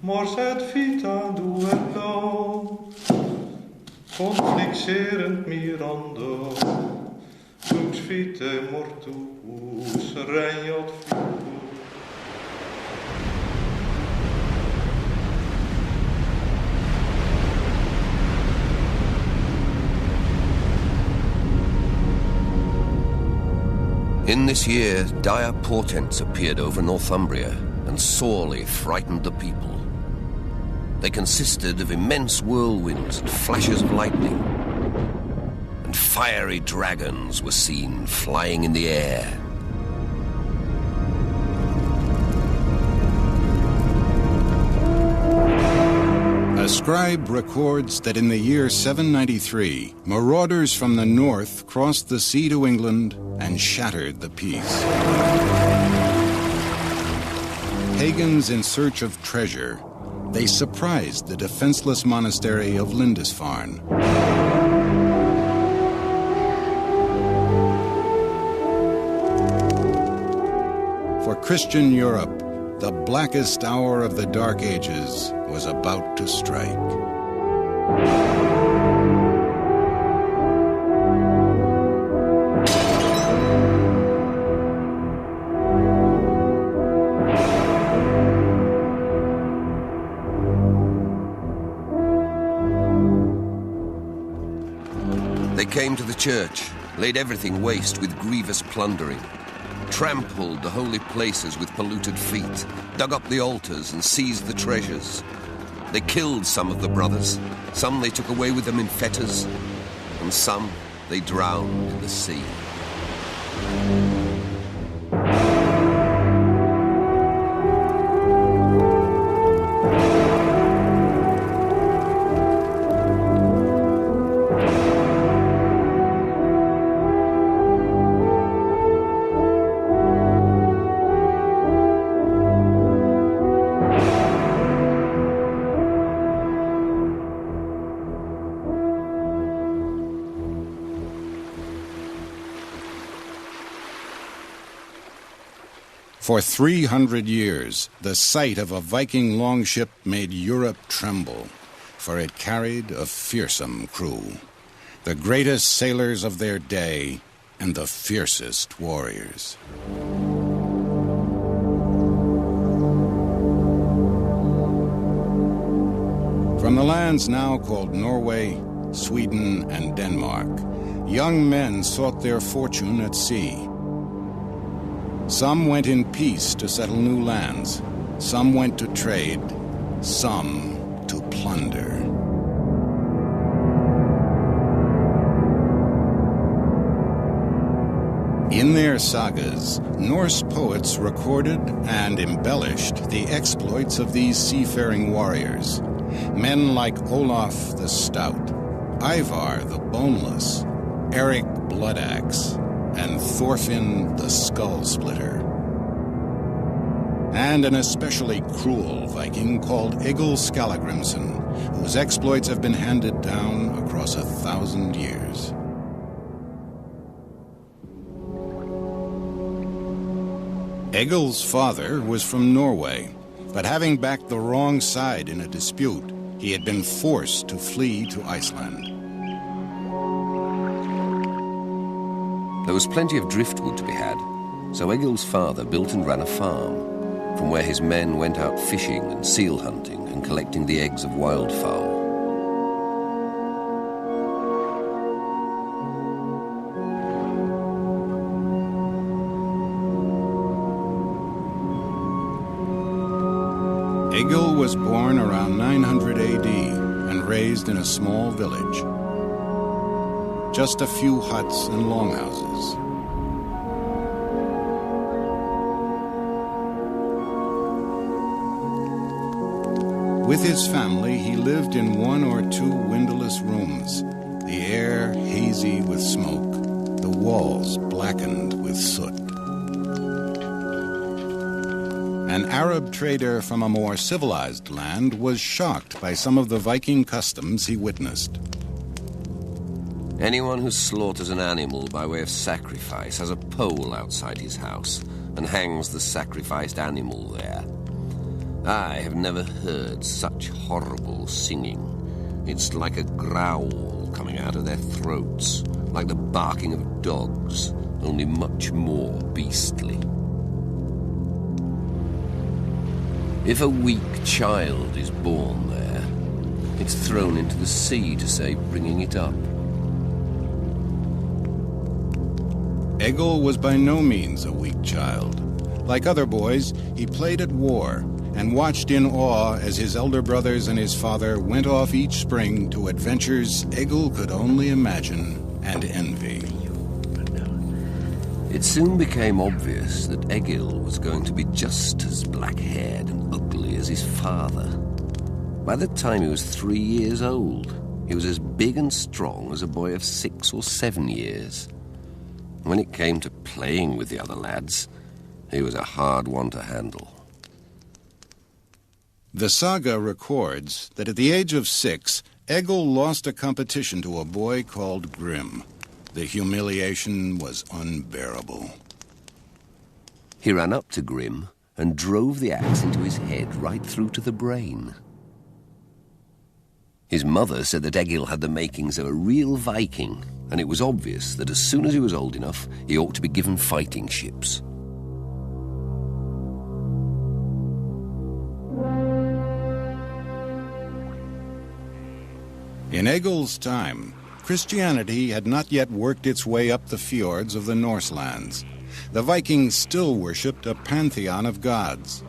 mors et vita duello, conflixerent mirando, lux vitae mortuus regnat futur. In this year, dire portents appeared over Northumbria and sorely frightened the people. They consisted of immense whirlwinds and flashes of lightning, and fiery dragons were seen flying in the air. A scribe records that in the year 793, marauders from the north crossed the sea to England and shattered the peace. Pagans in search of treasure, they surprised the defenseless monastery of Lindisfarne. For Christian Europe, the blackest hour of the Dark Ages was about to strike. They came to the church, laid everything waste with grievous plundering, trampled the holy places with polluted feet, dug up the altars and seized the treasures. They killed some of the brothers, some they took away with them in fetters, and some they drowned in the sea. For 300 years, the sight of a Viking longship made Europe tremble, for it carried a fearsome crew, the greatest sailors of their day and the fiercest warriors. From the lands now called Norway, Sweden, and Denmark, young men sought their fortune at sea. Some went in peace to settle new lands, some went to trade, some to plunder. In their sagas, Norse poets recorded and embellished the exploits of these seafaring warriors. Men like Olaf the Stout, Ivar the Boneless, Eric Bloodaxe, and Thorfinn the Skull Splitter. And an especially cruel Viking called Egil Skallagrimsson, whose exploits have been handed down across 1,000 years. Egil's father was from Norway, but having backed the wrong side in a dispute, he had been forced to flee to Iceland. There was plenty of driftwood to be had, so Egil's father built and ran a farm, from where his men went out fishing and seal hunting and collecting the eggs of wildfowl. Egil was born around 900 AD and raised in a small village. Just a few huts and longhouses. With his family, he lived in one or two windowless rooms, the air hazy with smoke, the walls blackened with soot. An Arab trader from a more civilized land was shocked by some of the Viking customs he witnessed. Anyone who slaughters an animal by way of sacrifice has a pole outside his house and hangs the sacrificed animal there. I have never heard such horrible singing. It's like a growl coming out of their throats, like the barking of dogs, only much more beastly. If a weak child is born there, it's thrown into the sea to save bringing it up. Egil was by no means a weak child. Like other boys, he played at war and watched in awe as his elder brothers and his father went off each spring to adventures Egil could only imagine and envy. It soon became obvious that Egil was going to be just as black-haired and ugly as his father. By the time he was 3 years old, he was as big and strong as a boy of 6 or 7 years. When it came to playing with the other lads, he was a hard one to handle. The saga records that at the age of 6, Egil lost a competition to a boy called Grim. The humiliation was unbearable. He ran up to Grim and drove the axe into his head right through to the brain. His mother said that Egil had the makings of a real Viking, and it was obvious that as soon as he was old enough, he ought to be given fighting ships. In Egil's time, Christianity had not yet worked its way up the fjords of the Norselands. The Vikings still worshipped a pantheon of gods.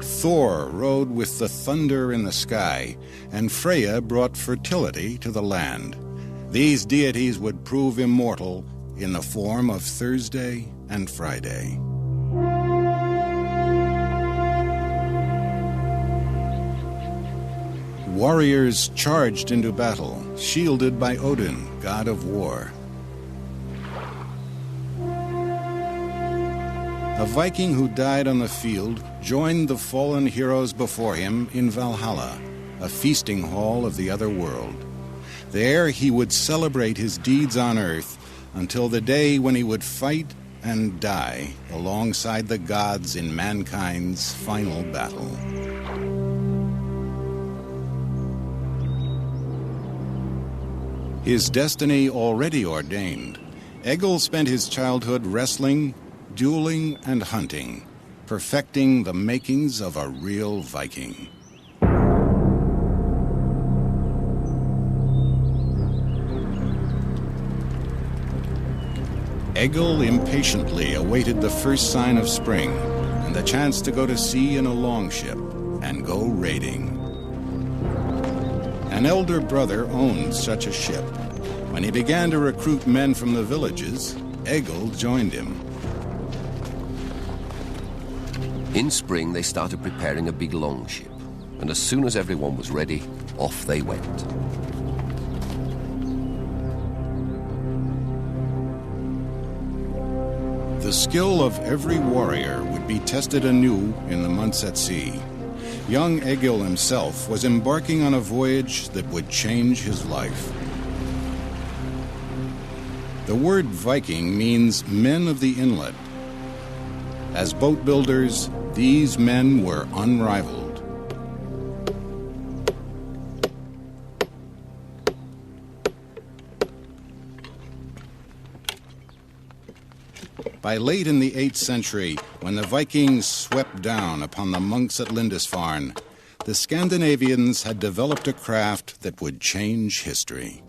Thor rode with the thunder in the sky, and Freya brought fertility to the land. These deities would prove immortal in the form of Thursday and Friday. Warriors charged into battle, shielded by Odin, god of war. A Viking who died on the field joined the fallen heroes before him in Valhalla, a feasting hall of the other world. There he would celebrate his deeds on earth until the day when he would fight and die alongside the gods in mankind's final battle. His destiny already ordained, Egil spent his childhood wrestling, dueling, and hunting, perfecting the makings of a real Viking. Egil impatiently awaited the first sign of spring and the chance to go to sea in a longship and go raiding. An elder brother owned such a ship. When he began to recruit men from the villages, Egil joined him. In spring, they started preparing a big longship, and as soon as everyone was ready, off they went. The skill of every warrior would be tested anew in the months at sea. Young Egil himself was embarking on a voyage that would change his life. The word Viking means men of the inlet. As boat builders, these men were unrivaled. By late in the 8th century, when the Vikings swept down upon the monks at Lindisfarne, the Scandinavians had developed a craft that would change history.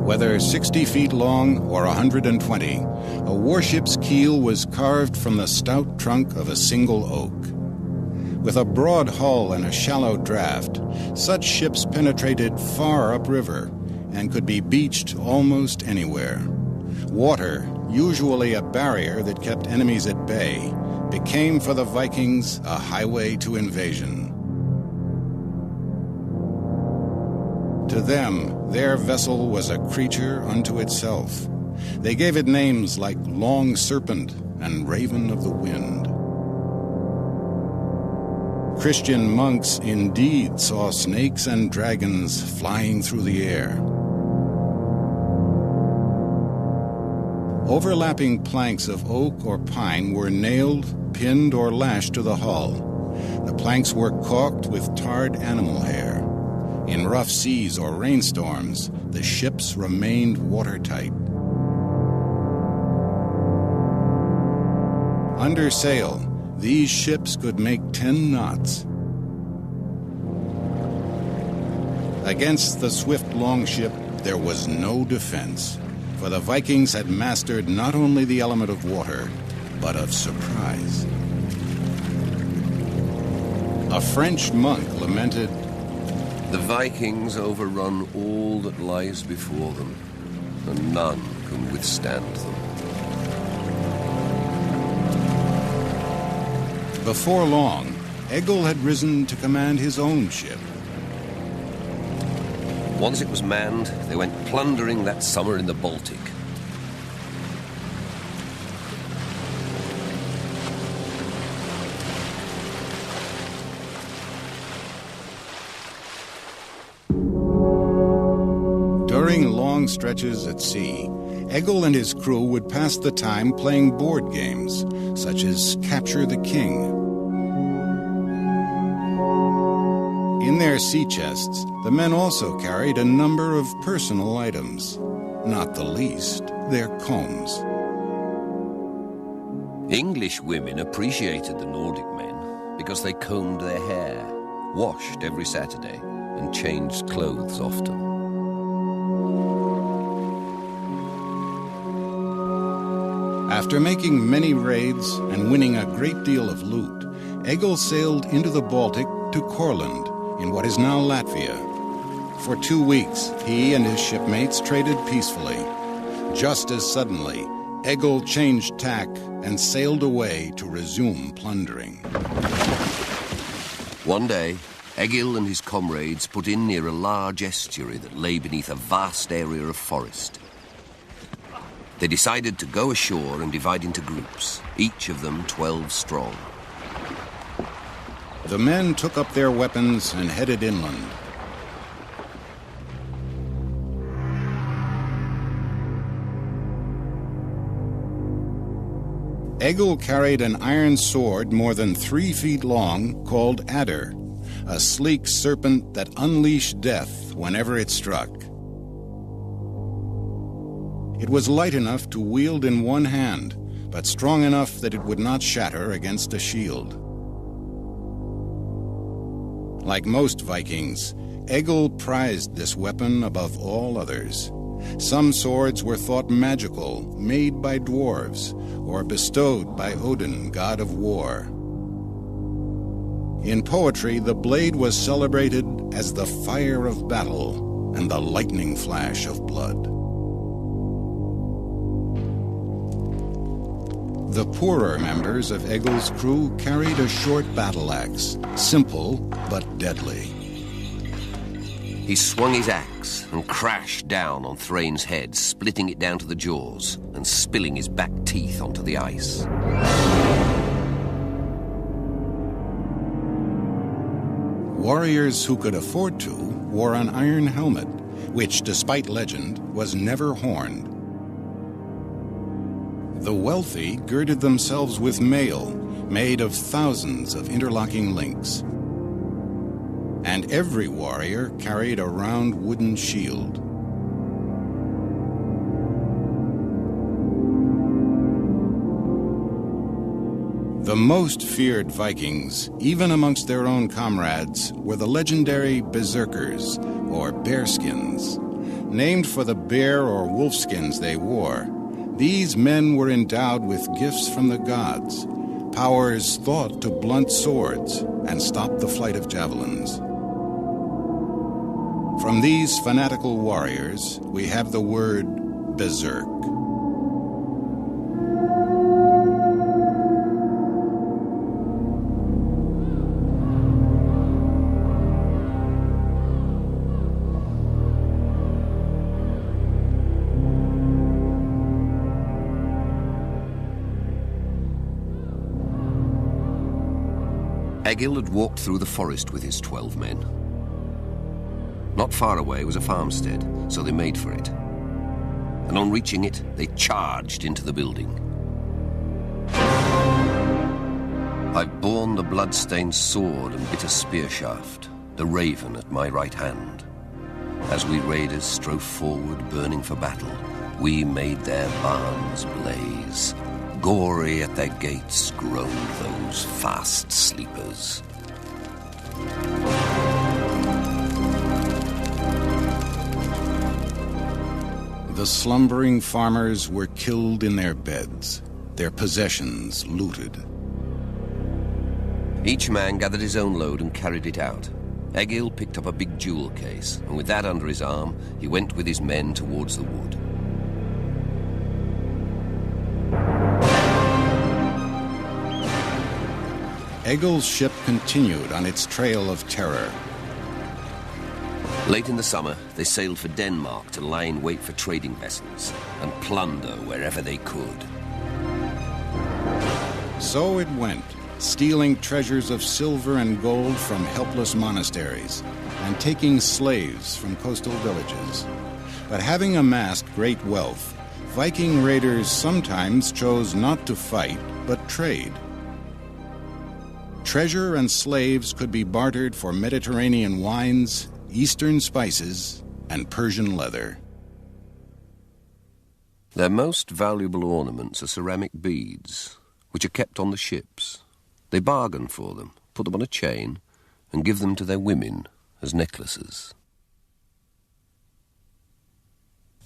Whether 60 feet long or 120, a warship's keel was carved from the stout trunk of a single oak. With a broad hull and a shallow draft, such ships penetrated far upriver and could be beached almost anywhere. Water, usually a barrier that kept enemies at bay, became for the Vikings a highway to invasion. To them, their vessel was a creature unto itself. They gave it names like Long Serpent and Raven of the Wind. Christian monks indeed saw snakes and dragons flying through the air. Overlapping planks of oak or pine were nailed, pinned, or lashed to the hull. The planks were caulked with tarred animal hair. In rough seas or rainstorms, the ships remained watertight. Under sail, these ships could make 10 knots. Against the swift longship, there was no defense, for the Vikings had mastered not only the element of water, but of surprise. A French monk lamented, "The Vikings overrun all that lies before them, and none can withstand them." Before long, Egil had risen to command his own ship. Once it was manned, they went plundering that summer in the Baltic. During long stretches at sea, Egil and his crew would pass the time playing board games, such as Capture the King. In their sea chests, the men also carried a number of personal items, not the least their combs. English women appreciated the Nordic men because they combed their hair, washed every Saturday, and changed clothes often. After making many raids and winning a great deal of loot, Egil sailed into the Baltic to Courland, in what is now Latvia. For 2 weeks, he and his shipmates traded peacefully. Just as suddenly, Egil changed tack and sailed away to resume plundering. One day, Egil and his comrades put in near a large estuary that lay beneath a vast area of forest. They decided to go ashore and divide into groups, each of them 12 strong. The men took up their weapons and headed inland. Egil carried an iron sword more than 3 feet long called Adder, a sleek serpent that unleashed death whenever it struck. It was light enough to wield in one hand, but strong enough that it would not shatter against a shield. Like most Vikings, Egil prized this weapon above all others. Some swords were thought magical, made by dwarves, or bestowed by Odin, god of war. In poetry, the blade was celebrated as the fire of battle and the lightning flash of blood. The poorer members of Egil's crew carried a short battle axe, simple but deadly. He swung his axe and crashed down on Thrain's head, splitting it down to the jaws and spilling his back teeth onto the ice. Warriors who could afford to wore an iron helmet, which, despite legend, was never horned. The wealthy girded themselves with mail, made of thousands of interlocking links. And every warrior carried a round wooden shield. The most feared Vikings, even amongst their own comrades, were the legendary berserkers, or bearskins. Named for the bear or wolf skins they wore, these men were endowed with gifts from the gods, powers thought to blunt swords and stop the flight of javelins. From these fanatical warriors, we have the word berserk. Egil had walked through the forest with his 12 men. Not far away was a farmstead, so they made for it. and on reaching it, they charged into the building. I've borne the blood-stained sword and bitter spear shaft, the raven at my right hand. As we raiders strove forward, burning for battle, we made their barns blaze. Gory at their gates groaned those fast sleepers. The slumbering farmers were killed in their beds, their possessions looted. Each man gathered his own load and carried it out. Egil picked up a big jewel case, and with that under his arm, he went with his men towards the wood. Egil's ship continued on its trail of terror. Late in the summer, they sailed for Denmark to lie in wait for trading vessels and plunder wherever they could. So it went, stealing treasures of silver and gold from helpless monasteries and taking slaves from coastal villages. But having amassed great wealth, Viking raiders sometimes chose not to fight, but trade. Treasure and slaves could be bartered for Mediterranean wines, Eastern spices, and Persian leather. Their most valuable ornaments are ceramic beads, which are kept on the ships. They bargain for them, put them on a chain, and give them to their women as necklaces.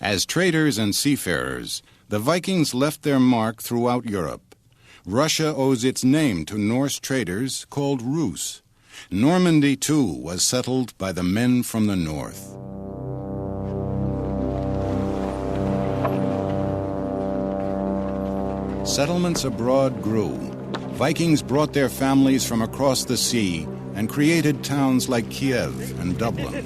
As traders and seafarers, the Vikings left their mark throughout Europe. Russia owes its name to Norse traders called Rus. Normandy, too, was settled by the men from the north. Settlements abroad grew. Vikings brought their families from across the sea and created towns like Kiev and Dublin.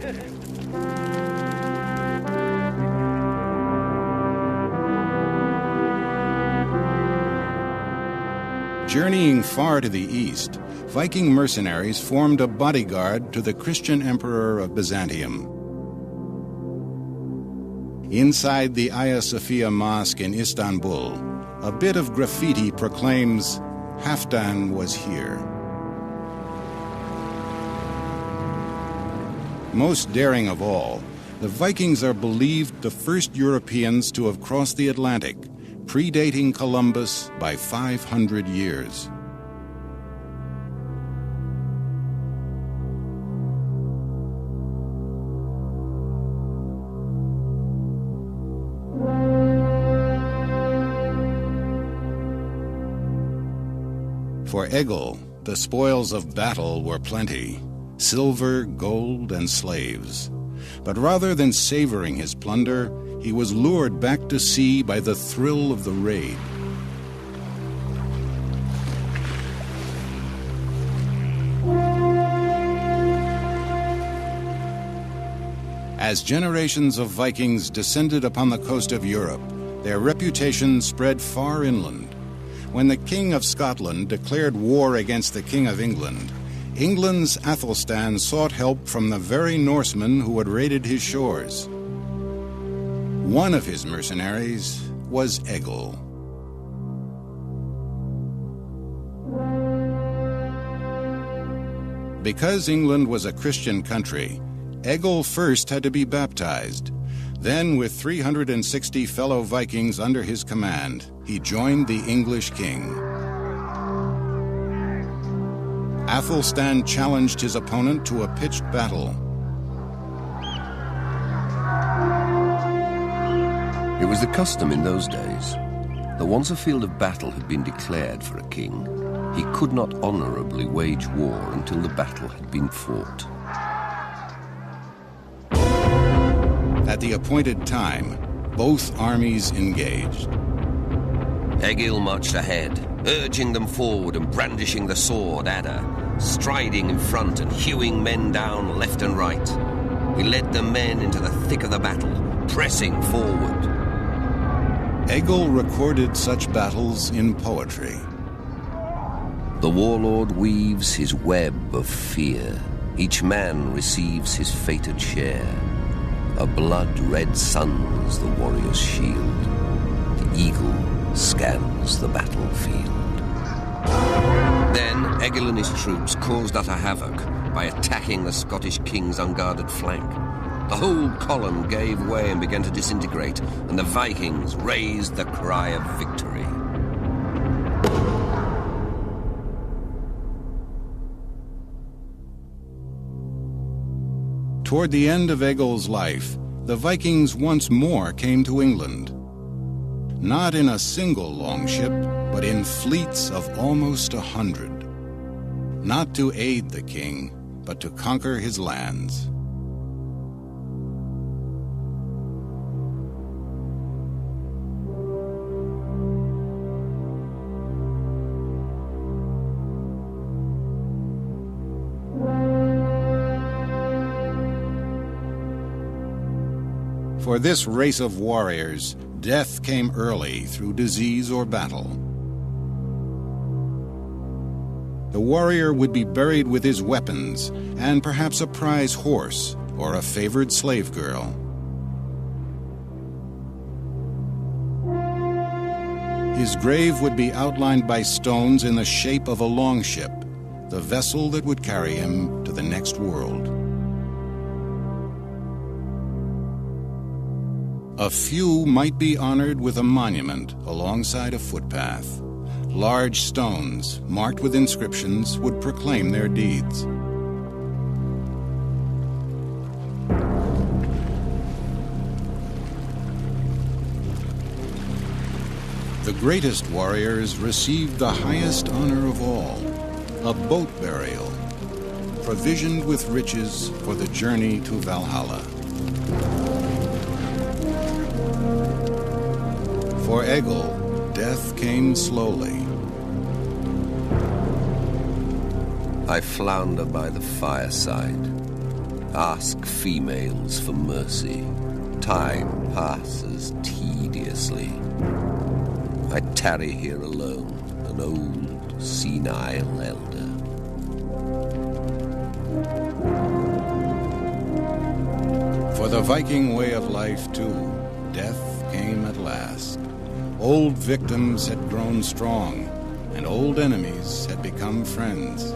Journeying far to the east, Viking mercenaries formed a bodyguard to the Christian emperor of Byzantium. Inside the Hagia Sophia Mosque in Istanbul, a bit of graffiti proclaims, "Halfdan was here." Most daring of all, the Vikings are believed the first Europeans to have crossed the Atlantic, predating Columbus by 500 years. For Egil, the spoils of battle were plenty, silver, gold, and slaves. But rather than savoring his plunder, he was lured back to sea by the thrill of the raid. As generations of Vikings descended upon the coast of Europe, their reputation spread far inland. When the King of Scotland declared war against the King of England, England's Athelstan sought help from the very Norsemen who had raided his shores. One of his mercenaries was Egil. Because England was a Christian country, Egil first had to be baptized. Then, with 360 fellow Vikings under his command, he joined the English king. Athelstan challenged his opponent to a pitched battle. It was the custom in those days that once a field of battle had been declared for a king, he could not honorably wage war until the battle had been fought. At the appointed time, both armies engaged. Egil marched ahead, urging them forward and brandishing the sword adder, striding in front and hewing men down left and right. He led the men into the thick of the battle, pressing forward. Egil recorded such battles in poetry. The warlord weaves his web of fear. Each man receives his fated share. A blood-red sun's the warrior's shield. The eagle scans the battlefield. Then Egil and his troops caused utter havoc by attacking the Scottish king's unguarded flank. The whole column gave way and began to disintegrate, and the Vikings raised the cry of victory. Toward the end of Egil's life, the Vikings once more came to England. Not in a single longship, but in fleets of almost 100. Not to aid the king, but to conquer his lands. For this race of warriors, death came early through disease or battle. The warrior would be buried with his weapons and perhaps a prize horse or a favored slave girl. His grave would be outlined by stones in the shape of a longship, the vessel that would carry him to the next world. A few might be honored with a monument alongside a footpath. Large stones, marked with inscriptions, would proclaim their deeds. The greatest warriors received the highest honor of all, a boat burial, provisioned with riches for the journey to Valhalla. For Egil, death came slowly. I flounder by the fireside, ask females for mercy. Time passes tediously. I tarry here alone, an old, senile elder. For the Viking way of life, too, death came at last. Old victims had grown strong, and old enemies had become friends.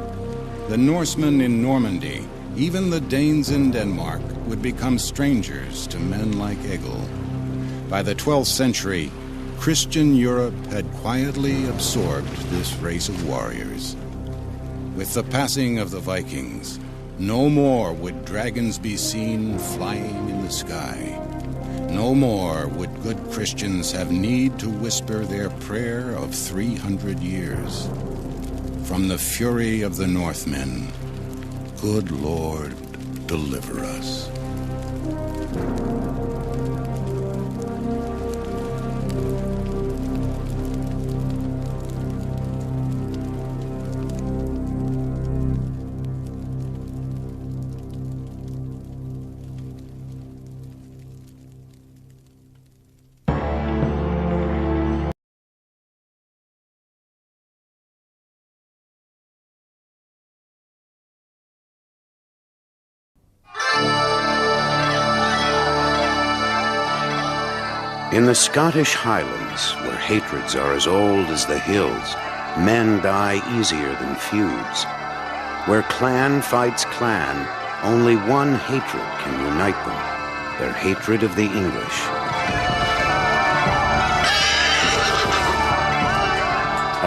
The Norsemen in Normandy, even the Danes in Denmark, would become strangers to men like Egil. By the 12th century, Christian Europe had quietly absorbed this race of warriors. With the passing of the Vikings, no more would dragons be seen flying in the sky. No more would good Christians have need to whisper their prayer of 300 years. From the fury of the Northmen, good Lord, deliver us. In the Scottish Highlands, where hatreds are as old as the hills, men die easier than feuds. Where clan fights clan, only one hatred can unite them, their hatred of the English.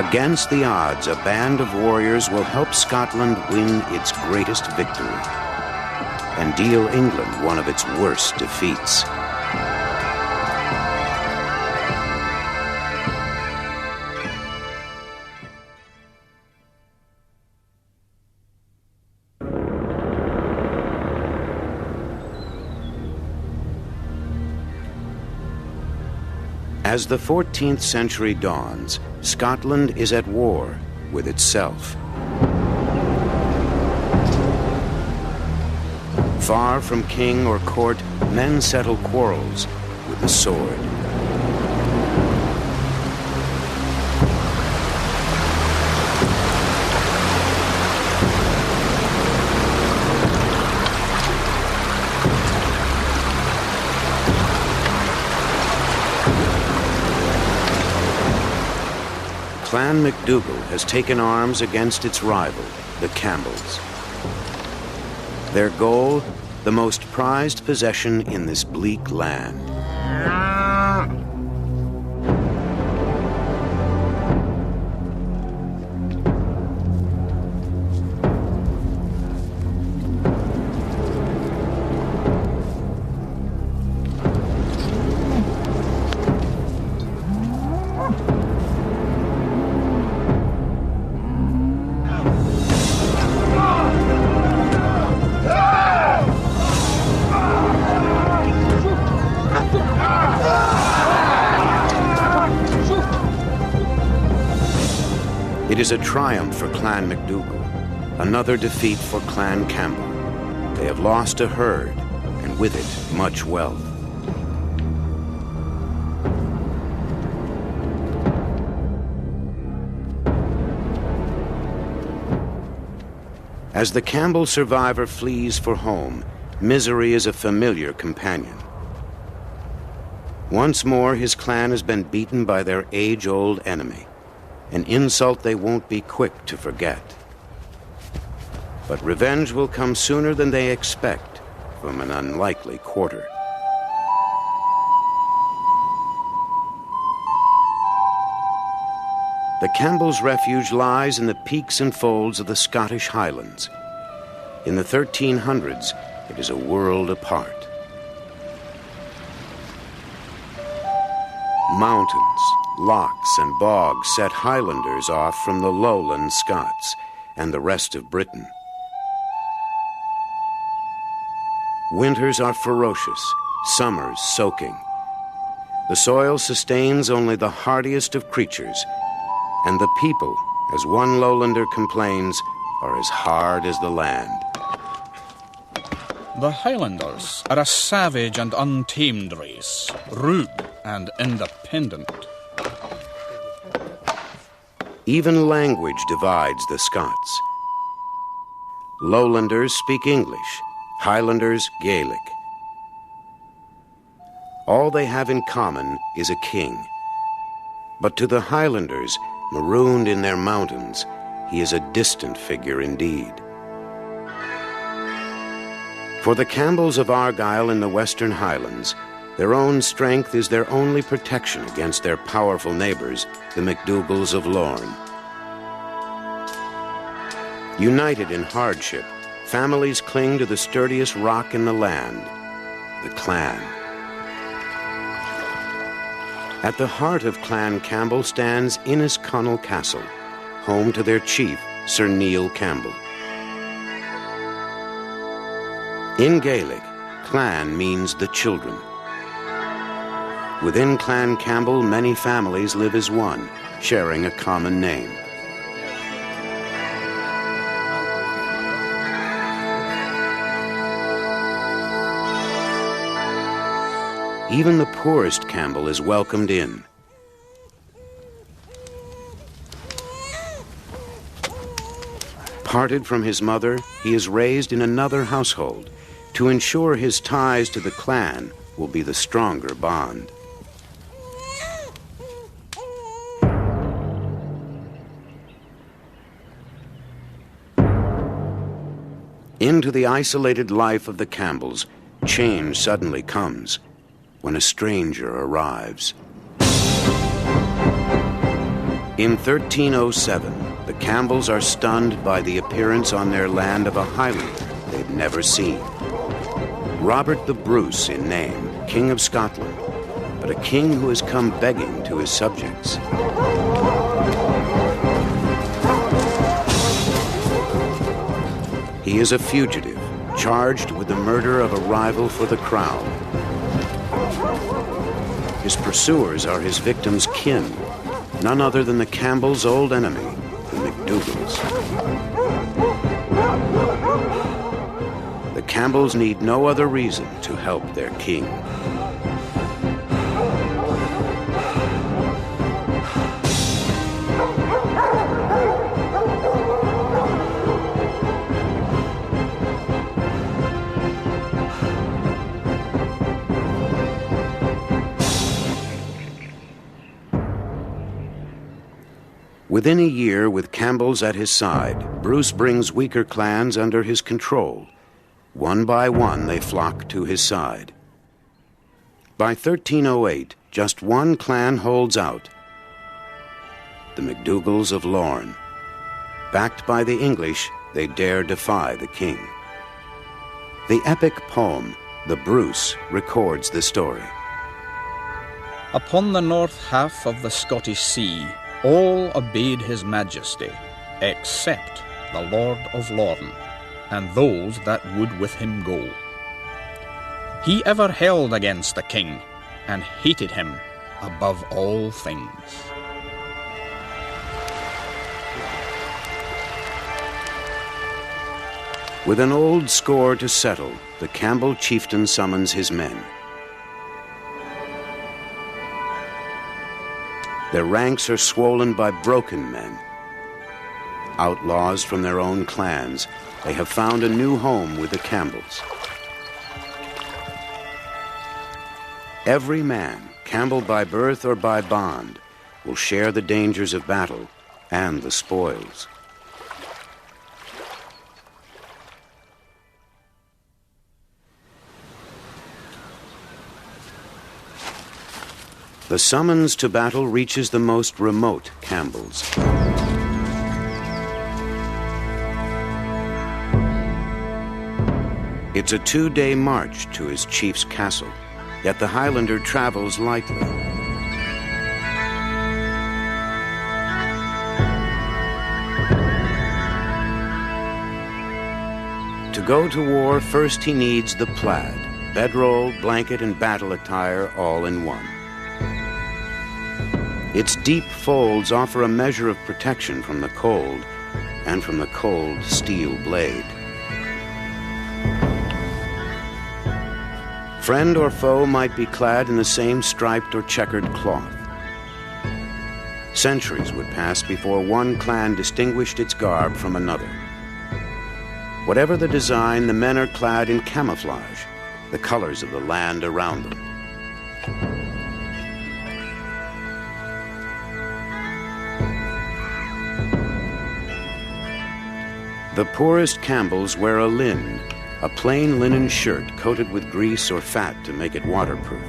Against the odds, a band of warriors will help Scotland win its greatest victory and deal England one of its worst defeats. As the 14th century dawns, Scotland is at war with itself. Far from king or court, men settle quarrels with the sword. Clan MacDougall has taken arms against its rival, the Campbells. Their goal, the most prized possession in this bleak land. It is a triumph for Clan MacDougall, another defeat for Clan Campbell. They have lost a herd, and with it, much wealth. As the Campbell survivor flees for home, misery is a familiar companion. Once more, his clan has been beaten by their age-old enemy, an insult they won't be quick to forget. But revenge will come sooner than they expect from an unlikely quarter. The Campbells' refuge lies in the peaks and folds of the Scottish Highlands. In the 1300s, it is a world apart. Mountains, lochs, and bogs set Highlanders off from the lowland Scots and the rest of Britain. Winters are ferocious, summers soaking. The soil sustains only the hardiest of creatures, and the people, as one lowlander complains, are as hard as the land. The Highlanders are a savage and untamed race, rude and independent. Even language divides the Scots. Lowlanders speak English, Highlanders Gaelic. All they have in common is a king. But to the Highlanders, marooned in their mountains, he is a distant figure indeed. For the Campbells of Argyll in the Western Highlands, their own strength is their only protection against their powerful neighbors, the MacDougalls of Lorne. United in hardship, families cling to the sturdiest rock in the land, the clan. At the heart of Clan Campbell stands Innisconnell Castle, home to their chief, Sir Neil Campbell. In Gaelic, clan means the children. Within Clan Campbell, many families live as one, sharing a common name. Even the poorest Campbell is welcomed in. Parted from his mother, he is raised in another household to ensure his ties to the clan will be the stronger bond. Into the isolated life of the Campbells, change suddenly comes when a stranger arrives. In 1307, the Campbells are stunned by the appearance on their land of a Highlander they've never seen. Robert the Bruce in name, King of Scotland, but a king who has come begging to his subjects. He is a fugitive, charged with the murder of a rival for the crown. His pursuers are his victim's kin, none other than the Campbells' old enemy, the MacDougalls. The Campbells need no other reason to help their king. Within a year, with Campbell's at his side, Bruce brings weaker clans under his control. One by one, they flock to his side. By 1308, just one clan holds out. The MacDougals of Lorne. Backed by the English, they dare defy the king. The epic poem, The Bruce, records the story. Upon the north half of the Scottish Sea, all obeyed his majesty, except the Lord of Lorne, and those that would with him go. He ever held against the king, and hated him above all things. With an old score to settle, the Campbell chieftain summons his men. Their ranks are swollen by broken men. Outlaws from their own clans, they have found a new home with the Campbells. Every man, Campbell by birth or by bond, will share the dangers of battle and the spoils. The summons to battle reaches the most remote Campbells. It's a 2-day march to his chief's castle, yet the Highlander travels lightly. To go to war, first he needs the plaid, bedroll, blanket, and battle attire all in one. Its deep folds offer a measure of protection from the cold and from the cold steel blade. Friend or foe might be clad in the same striped or checkered cloth. Centuries would pass before one clan distinguished its garb from another. Whatever the design, the men are clad in camouflage, the colors of the land around them. The poorest Campbells wear a lin, a plain linen shirt coated with grease or fat to make it waterproof.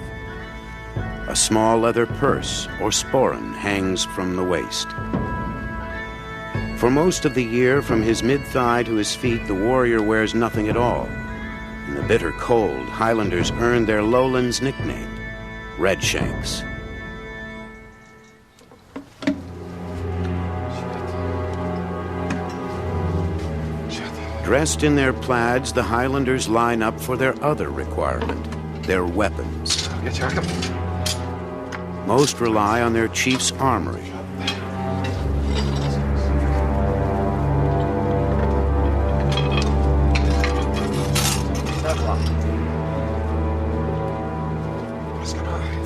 A small leather purse or sporran hangs from the waist. For most of the year, from his mid-thigh to his feet, the warrior wears nothing at all. In the bitter cold, Highlanders earned their lowlands nickname, Redshanks. Dressed in their plaids, the Highlanders line up for their other requirement, their weapons. Most rely on their chief's armory.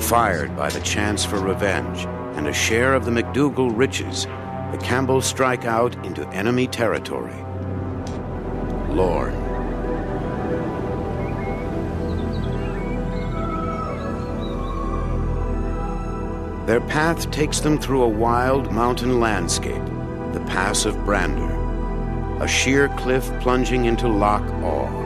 Fired by the chance for revenge and a share of the MacDougall riches, the Campbells strike out into enemy territory. Lorne. Their path takes them through a wild mountain landscape, the Pass of Brander, a sheer cliff plunging into Loch Awe.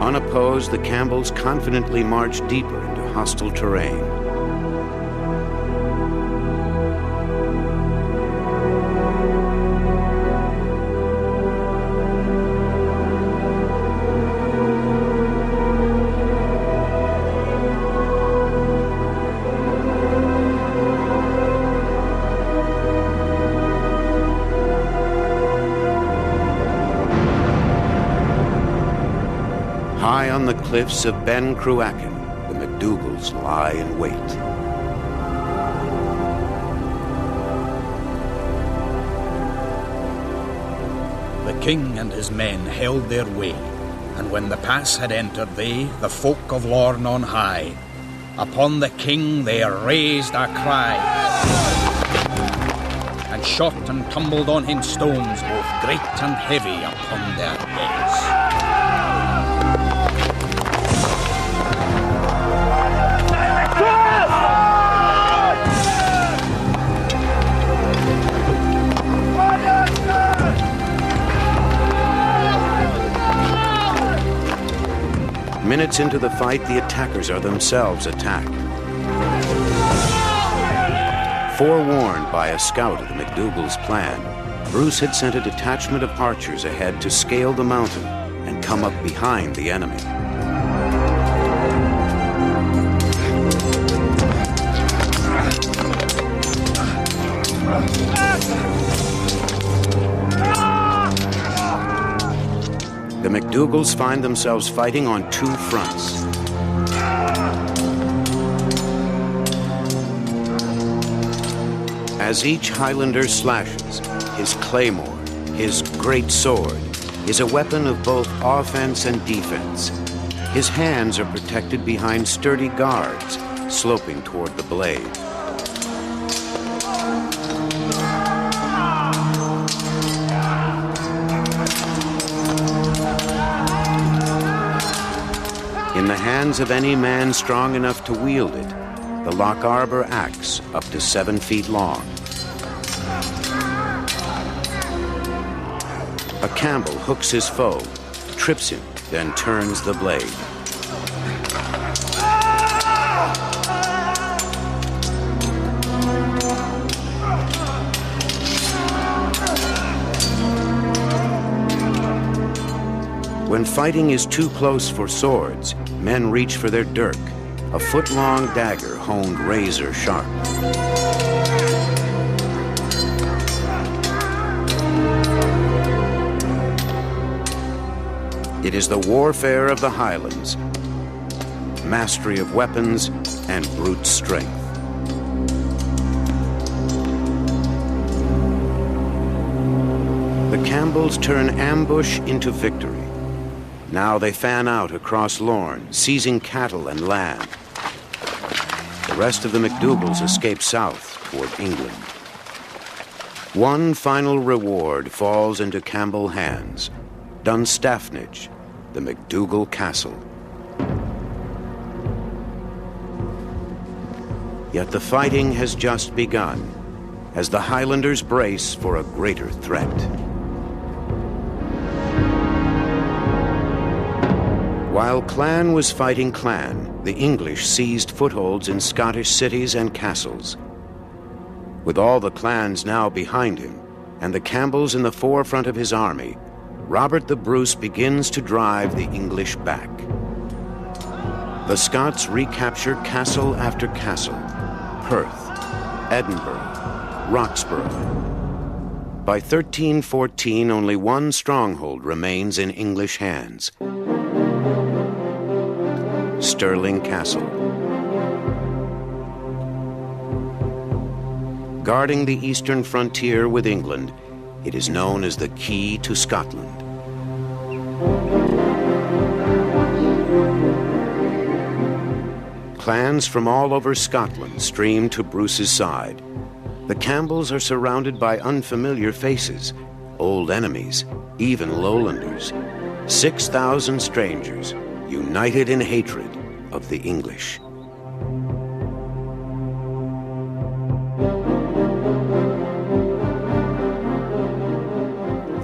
Unopposed, the Campbells confidently march deeper into hostile terrain. cliffs of Ben Cruachan, the MacDougalls lie in wait. The king and his men held their way, and when the pass had entered they, the folk of Lorn on high, upon the king they raised a cry, and shot and tumbled on him stones, both great and heavy, upon their heads. Minutes into the fight, the attackers are themselves attacked. Forewarned by a scout of the MacDougalls' plan, Bruce had sent a detachment of archers ahead to scale the mountain and come up behind the enemy. The MacDougalls find themselves fighting on two fronts. As each Highlander slashes, his claymore, his great sword, is a weapon of both offense and defense. His hands are protected behind sturdy guards, sloping toward the blade. In the hands of any man strong enough to wield it, the Locharbor axe, up to 7 feet long. A Campbell hooks his foe, trips him, then turns the blade. When fighting is too close for swords, men reach for their dirk, a foot-long dagger honed razor sharp. It is the warfare of the Highlands, mastery of weapons and brute strength. The Campbells turn ambush into victory. Now they fan out across Lorn, seizing cattle and land. The rest of the MacDougalls escape south toward England. One final reward falls into Campbell hands: Dunstaffnage, the MacDougall castle. Yet the fighting has just begun, as the Highlanders brace for a greater threat. While clan was fighting clan, the English seized footholds in Scottish cities and castles. With all the clans now behind him, and the Campbells in the forefront of his army, Robert the Bruce begins to drive the English back. The Scots recapture castle after castle: Perth, Edinburgh, Roxburgh. By 1314, only one stronghold remains in English hands: Stirling Castle. Guarding the eastern frontier with England, it is known as the Key to Scotland. Clans from all over Scotland stream to Bruce's side. The Campbells are surrounded by unfamiliar faces, old enemies, even lowlanders. 6,000 strangers, united in hatred of the English.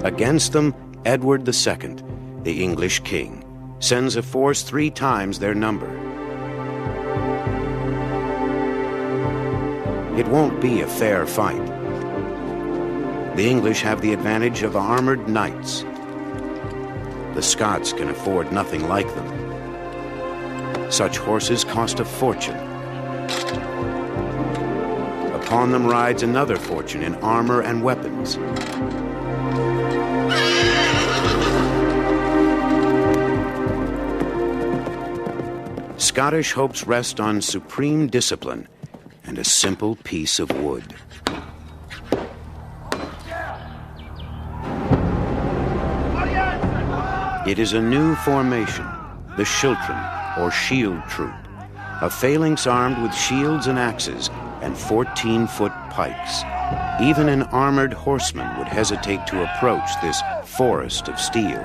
Against them, Edward II, the English king, sends a force 3 times their number. It won't be a fair fight. The English have the advantage of armored knights. The Scots can afford nothing like them. Such horses cost a fortune. Upon them rides another fortune in armor and weapons. Scottish hopes rest on supreme discipline and a simple piece of wood. It is a new formation, the Schiltron, or shield troop, a phalanx armed with shields and axes and 14-foot pikes. Even an armored horseman would hesitate to approach this forest of steel.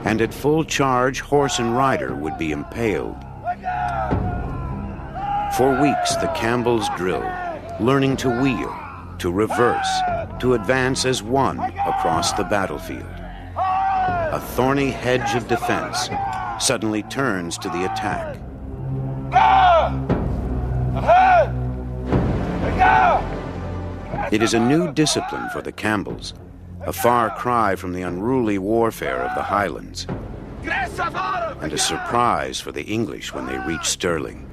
And at full charge, horse and rider would be impaled. For weeks, the Campbells drill, learning to wheel, to reverse, to advance as one across the battlefield. A thorny hedge of defense suddenly turns to the attack. It is a new discipline for the Campbells, a far cry from the unruly warfare of the Highlands, and a surprise for the English when they reach Stirling.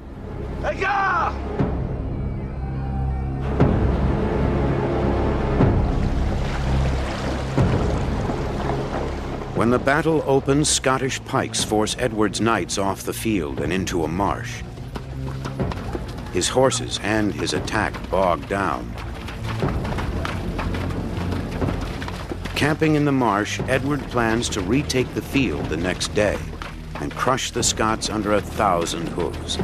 When the battle opens, Scottish pikes force Edward's knights off the field and into a marsh. His horses and his attack bogged down. Camping in the marsh, Edward plans to retake the field the next day and crush the Scots under 1,000 hooves.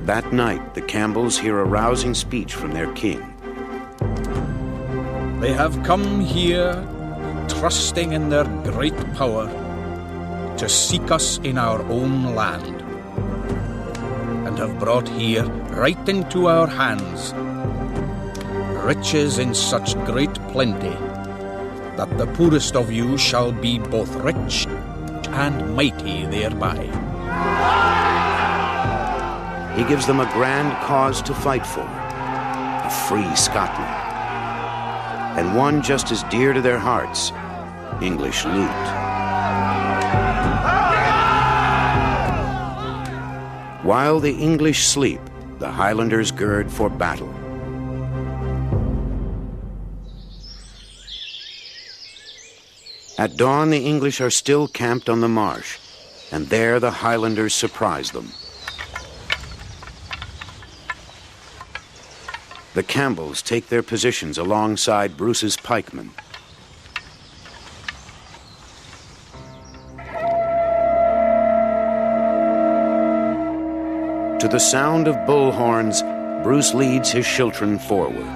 That night, the Campbells hear a rousing speech from their king. They have come here, trusting in their great power, to seek us in our own land, and have brought here, right into our hands, riches in such great plenty, that the poorest of you shall be both rich and mighty thereby. He gives them a grand cause to fight for, a free Scotland, and one just as dear to their hearts, English loot. While the English sleep, the Highlanders gird for battle. At dawn, the English are still camped on the marsh, and there the Highlanders surprise them. The Campbells take their positions alongside Bruce's pikemen. To the sound of bullhorns, Bruce leads his Schiltron forward.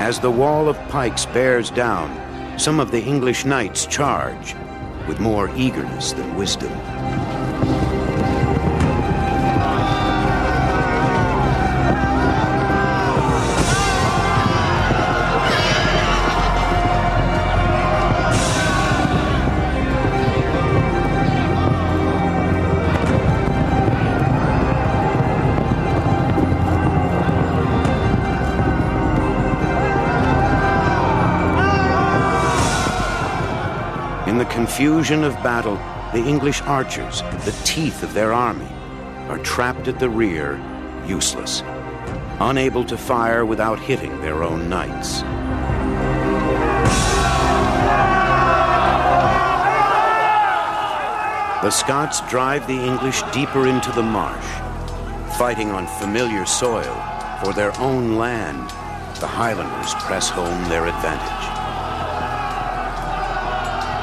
As the wall of pikes bears down, some of the English knights charge with more eagerness than wisdom. In the confusion of battle, the English archers, the teeth of their army, are trapped at the rear, useless, unable to fire without hitting their own knights. The Scots drive the English deeper into the marsh, fighting on familiar soil for their own land. The Highlanders press home their advantage.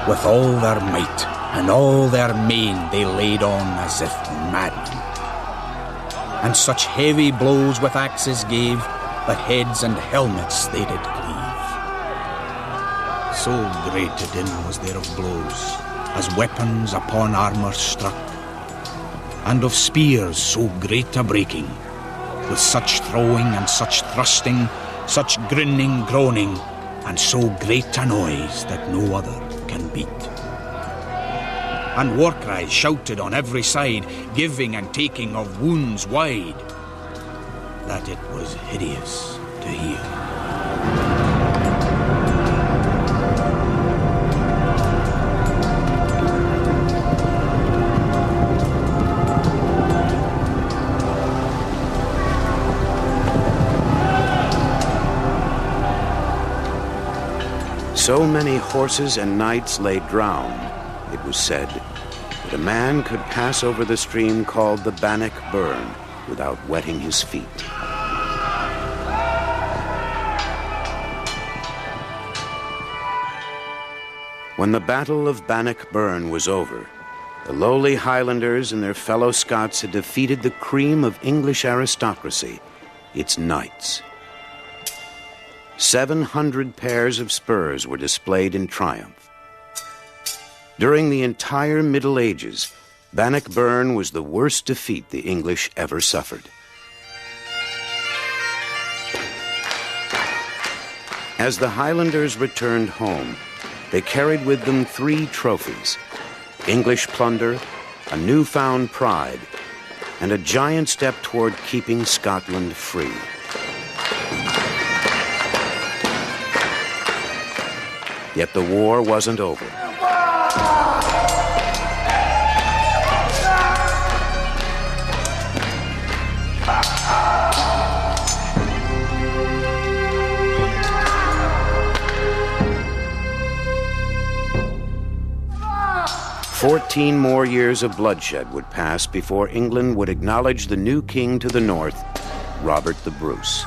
With all their might and all their main they laid on as if madmen. And such heavy blows with axes gave, that heads and helmets they did cleave. So great a din was there of blows, as weapons upon armour struck, and of spears so great a breaking, with such throwing and such thrusting, such grinning, groaning, and so great a noise that no other can beat. And war cries shouted on every side, giving and taking of wounds wide. that it was hideous to hear. So many horses and knights lay drowned, it was said, that a man could pass over the stream called the Bannock Burn without wetting his feet. When the Battle of Bannock Burn was over, the lowly Highlanders and their fellow Scots had defeated the cream of English aristocracy, its knights. 700 pairs of spurs were displayed in triumph. During the entire Middle Ages, Bannock Burn was the worst defeat the English ever suffered. As the Highlanders returned home, they carried with them 3 trophies: English plunder, a newfound pride, and a giant step toward keeping Scotland free. Yet the war wasn't over. Fourteen more years of bloodshed would pass before England would acknowledge the new king to the north, Robert the Bruce.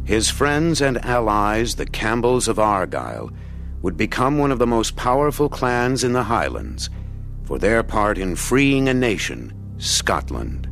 His friends and allies, the Campbells of Argyll, would become one of the most powerful clans in the Highlands for their part in freeing a nation, Scotland.